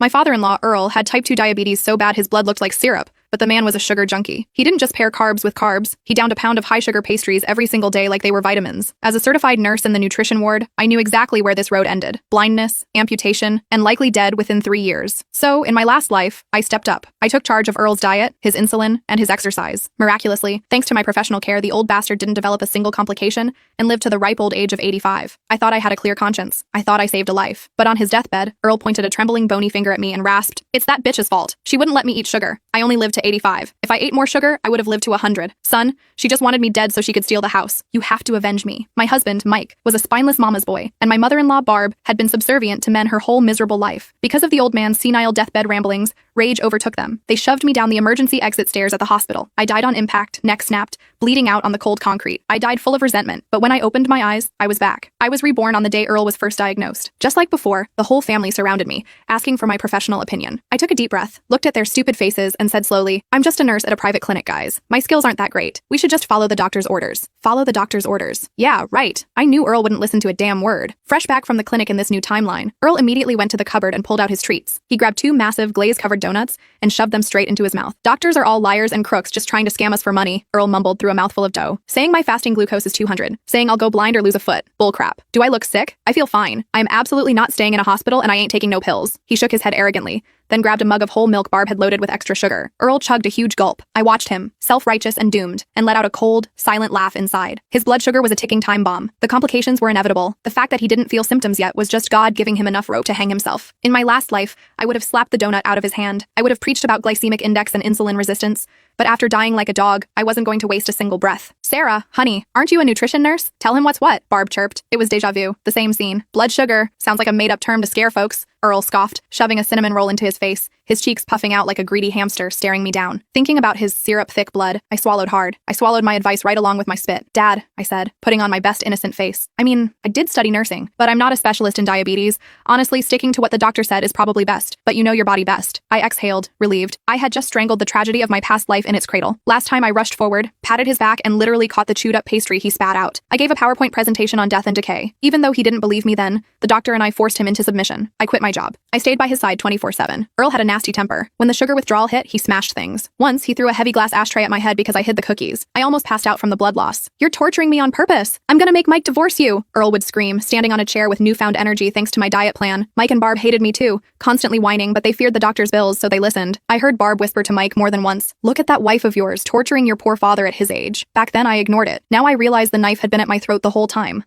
My father-in-law, Earl, had type 2 diabetes so bad his blood looked like syrup, but the man was a sugar junkie. He didn't just pair carbs with carbs, he downed a pound of high-sugar pastries every single day like they were vitamins. As a certified nurse in the nutrition ward, I knew exactly where this road ended. Blindness, amputation, and likely dead within 3 years. So, in my last life, I stepped up. I took charge of Earl's diet, his insulin, and his exercise. Miraculously, thanks to my professional care, the old bastard didn't develop a single complication and lived to the ripe old age of 85. I thought I had a clear conscience. I thought I saved a life. But on his deathbed, Earl pointed a trembling bony finger at me and rasped, "It's that bitch's fault. She wouldn't let me eat sugar. I only lived to 85. If I ate more sugar, I would have lived to 100. Son, she just wanted me dead so she could steal the house. You have to avenge me." My husband, Mike, was a spineless mama's boy, and my mother-in-law, Barb, had been subservient to men her whole miserable life. Because of the old man's senile deathbed ramblings, rage overtook them. They shoved me down the emergency exit stairs at the hospital. I died on impact, neck snapped, bleeding out on the cold concrete. I died full of resentment, but when I opened my eyes, I was back. I was reborn on the day Earl was first diagnosed. Just like before, the whole family surrounded me, asking for my professional opinion. I took a deep breath, looked at their stupid faces, and said slowly, "I'm just a nurse at a private clinic, guys. My skills aren't that great. We should just follow the doctor's orders." Follow the doctor's orders. Yeah, right. I knew Earl wouldn't listen to a damn word. Fresh back from the clinic in this new timeline, Earl immediately went to the cupboard and pulled out his treats. He grabbed 2 massive glaze-covered donuts and shoved them straight into his mouth. "Doctors are all liars and crooks just trying to scam us for money," Earl mumbled through a mouthful of dough. "Saying my fasting glucose is 200. Saying I'll go blind or lose a foot. Bullcrap. Do I look sick? I feel fine. I am absolutely not staying in a hospital and I ain't taking no pills." He shook his head arrogantly, then grabbed a mug of whole milk Barb had loaded with extra sugar. Earl chugged a huge gulp. I watched him, self-righteous and doomed, and let out a cold, silent laugh inside. His blood sugar was a ticking time bomb. The complications were inevitable. The fact that he didn't feel symptoms yet was just God giving him enough rope to hang himself. In my last life, I would have slapped the donut out of his hand. I would have preached about glycemic index and insulin resistance. But after dying like a dog, I wasn't going to waste a single breath. "Sarah, honey, aren't you a nutrition nurse? Tell him what's what," Barb chirped. It was deja vu. The same scene. "Blood sugar. Sounds like a made-up term to scare folks," Earl scoffed, shoving a cinnamon roll into his face, his cheeks puffing out like a greedy hamster staring me down. Thinking about his syrup-thick blood, I swallowed hard. I swallowed my advice right along with my spit. "Dad," I said, putting on my best innocent face. "I mean, I did study nursing, but I'm not a specialist in diabetes. Honestly, sticking to what the doctor said is probably best, but you know your body best." I exhaled, relieved. I had just strangled the tragedy of my past life in its cradle. Last time I rushed forward, patted his back, and literally caught the chewed-up pastry he spat out. I gave a PowerPoint presentation on death and decay. Even though he didn't believe me then, the doctor and I forced him into submission. I quit my job. I stayed by his side 24/7. Earl had a nasty temper. When the sugar withdrawal hit, he smashed things. Once, he threw a heavy glass ashtray at my head because I hid the cookies. I almost passed out from the blood loss. "You're torturing me on purpose. I'm gonna make Mike divorce you," Earl would scream, standing on a chair with newfound energy thanks to my diet plan. Mike and Barb hated me too, constantly whining, but they feared the doctor's bills, so they listened. I heard Barb whisper to Mike more than once, "Look at that wife of yours, torturing your poor father at his age." Back then, I ignored it. Now I realized the knife had been at my throat the whole time.